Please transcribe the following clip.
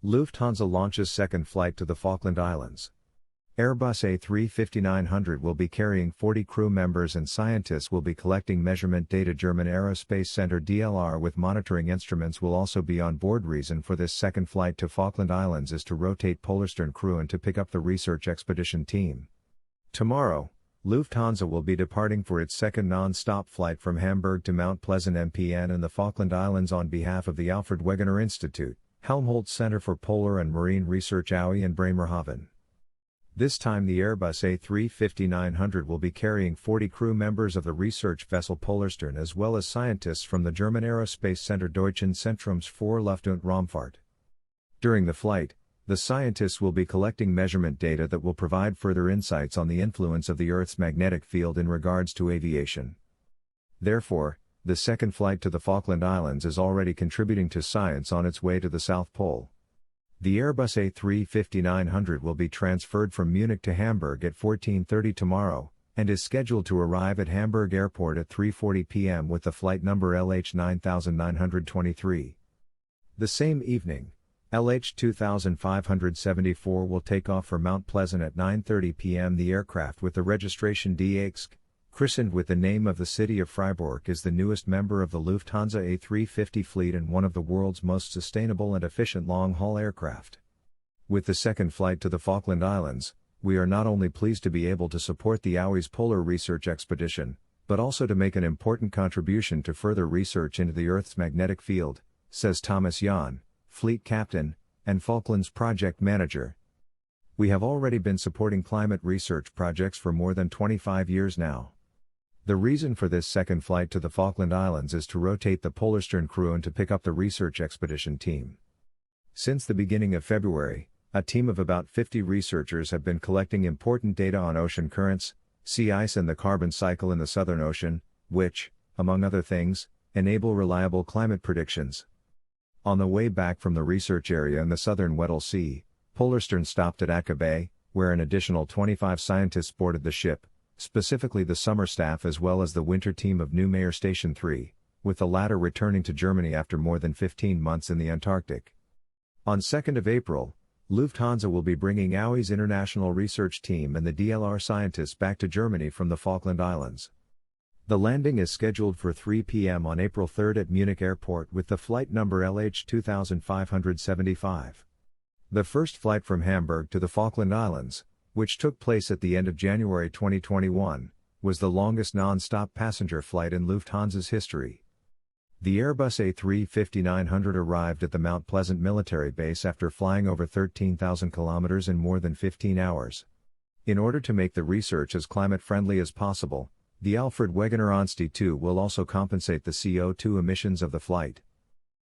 Lufthansa launches second flight to the Falkland Islands. Airbus A350-900 will be carrying 40 crew members and scientists will be collecting measurement data. German Aerospace Center DLR with monitoring instruments will also be on board. Reason for this second flight to Falkland Islands is to rotate Polarstern crew and to pick up the research expedition team. Tomorrow, Lufthansa will be departing for its second non-stop flight from Hamburg to Mount Pleasant MPN and the Falkland Islands on behalf of the Alfred Wegener Institute, Helmholtz Center for Polar and Marine Research Aue and Bremerhaven. This time the Airbus A350-900 will be carrying 40 crew members of the research vessel Polarstern as well as scientists from the German Aerospace Center Deutschen Zentrums für Luft- und Raumfahrt. During the flight, the scientists will be collecting measurement data that will provide further insights on the influence of the Earth's magnetic field in regards to aviation. Therefore, the second flight to the Falkland Islands is already contributing to science on its way to the South Pole. The Airbus A350-900 will be transferred from Munich to Hamburg at 14:30 tomorrow, and is scheduled to arrive at Hamburg Airport at 3:40 p.m. with the flight number LH9923. The same evening, LH2574 will take off for Mount Pleasant at 9:30 p.m. The aircraft with the registration DXG, christened with the name of the city of Freiburg, is the newest member of the Lufthansa A350 fleet and one of the world's most sustainable and efficient long-haul aircraft. With the second flight to the Falkland Islands, we are not only pleased to be able to support the Aue's polar research expedition, but also to make an important contribution to further research into the Earth's magnetic field, says Thomas Jahn, fleet captain, and Falklands project manager. We have already been supporting climate research projects for more than 25 years now. The reason for this second flight to the Falkland Islands is to rotate the Polarstern crew and to pick up the research expedition team. Since the beginning of February, a team of about 50 researchers have been collecting important data on ocean currents, sea ice and the carbon cycle in the Southern Ocean, which, among other things, enable reliable climate predictions. On the way back from the research area in the southern Weddell Sea, Polarstern stopped at Akka Bay, where an additional 25 scientists boarded the ship, specifically the summer staff as well as the winter team of New Mayer Station 3, with the latter returning to Germany after more than 15 months in the Antarctic. On 2nd of April, Lufthansa will be bringing Aue's international research team and the DLR scientists back to Germany from the Falkland Islands. The landing is scheduled for 3 p.m. on April 3 at Munich Airport with the flight number LH2575. The first flight from Hamburg to the Falkland Islands, which took place at the end of January 2021, was the longest non-stop passenger flight in Lufthansa's history. The Airbus A350-900 arrived at the Mount Pleasant military base after flying over 13,000 kilometers in more than 15 hours. In order to make the research as climate-friendly as possible, the Alfred Wegener Institute will also compensate the CO2 emissions of the flight.